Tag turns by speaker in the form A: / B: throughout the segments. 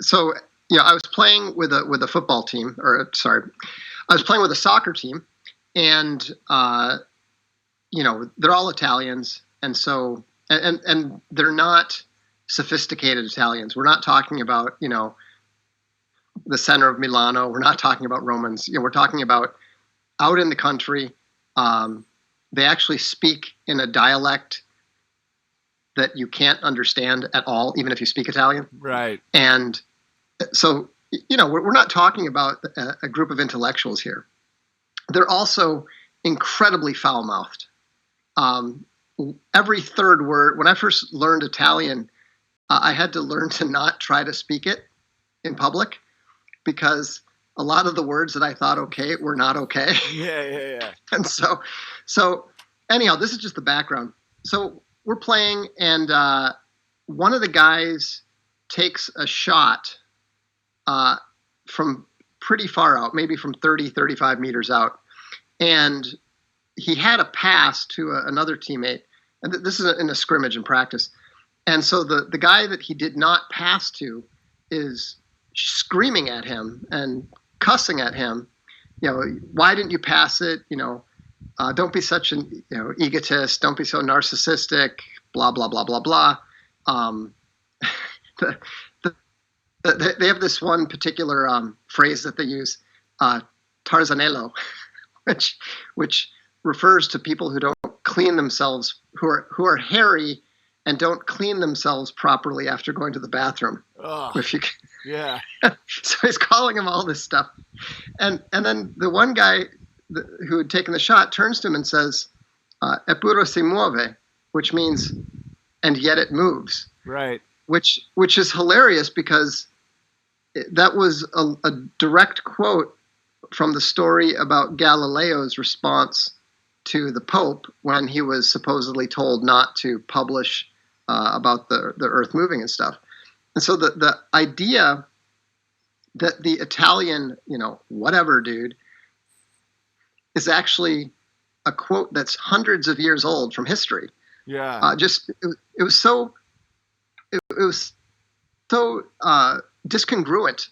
A: So I was playing with a football team, or sorry, I was playing with a soccer team, and they're all Italians, and so and they're not sophisticated Italians. We're not talking about the center of Milano. We're not talking about Romans. We're talking about out in the country. They actually speak in a dialect that you can't understand at all, even if you speak Italian.
B: Right.
A: And so, we're not talking about a group of intellectuals here. They're also incredibly foul-mouthed. Every third word, when I first learned Italian, I had to learn to not try to speak it in public, because a lot of the words that I thought okay were not okay.
B: Yeah.
A: And so anyhow, this is just the background. So we're playing, and one of the guys takes a shot from pretty far out, maybe from 30, 35 meters out. And he had a pass to another teammate. And this is in a scrimmage in practice. And so the guy that he did not pass to is screaming at him and cussing at him. Why didn't you pass it? Don't be such an egotist. Don't be so narcissistic. Blah blah blah blah blah. They have this one particular phrase that they use, tarzanello, which refers to people who don't clean themselves, who are hairy and don't clean themselves properly after going to the bathroom.
B: Oh, yeah.
A: So he's calling him all this stuff, and then the one guy who had taken the shot turns to him and says, "Eppure si muove," which means, "and yet it moves."
B: Right.
A: Which is hilarious, because that was a direct quote from the story about Galileo's response to the Pope when he was supposedly told not to publish about the Earth moving and stuff. And so the idea that the Italian, whatever dude, is actually a quote that's hundreds of years old from history.
B: Yeah.
A: It was so discongruent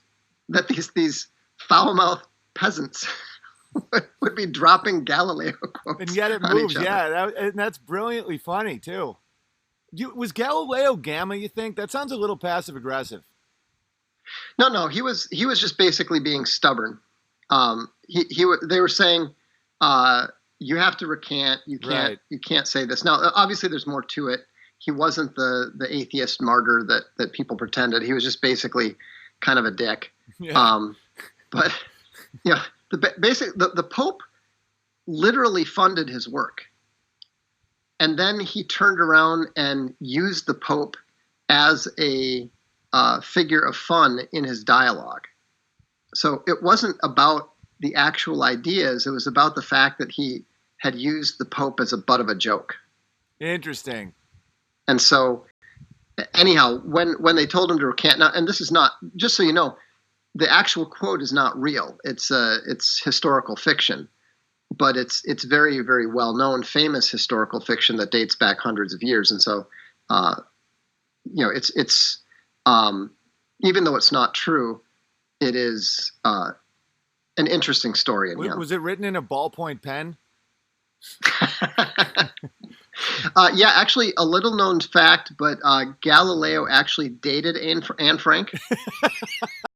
A: that these foul-mouthed peasants would be dropping Galileo quotes.
B: And yet it moves. Yeah, and that's brilliantly funny too. Was Galileo gamma, you think? That sounds a little passive aggressive.
A: No, he was just basically being stubborn. They were saying, you have to recant. You can't say this. Now, obviously, there's more to it. He wasn't the atheist martyr that people pretended. He was just basically kind of a dick.
B: Yeah.
A: But the Pope literally funded his work. And then he turned around and used the Pope as a figure of fun in his dialogue. So it wasn't about the actual ideas. It was about the fact that he had used the Pope as a butt of a joke.
B: Interesting.
A: And so, anyhow, when they told him to recant, now, and this is not, just so you know, the actual quote is not real. It's historical fiction. But it's very, very well-known, famous historical fiction that dates back hundreds of years. And so, it's even though it's not true, it is an interesting story.
B: Was it written in a ballpoint pen?
A: Yeah, actually, a little-known fact, but Galileo actually dated Anne Frank.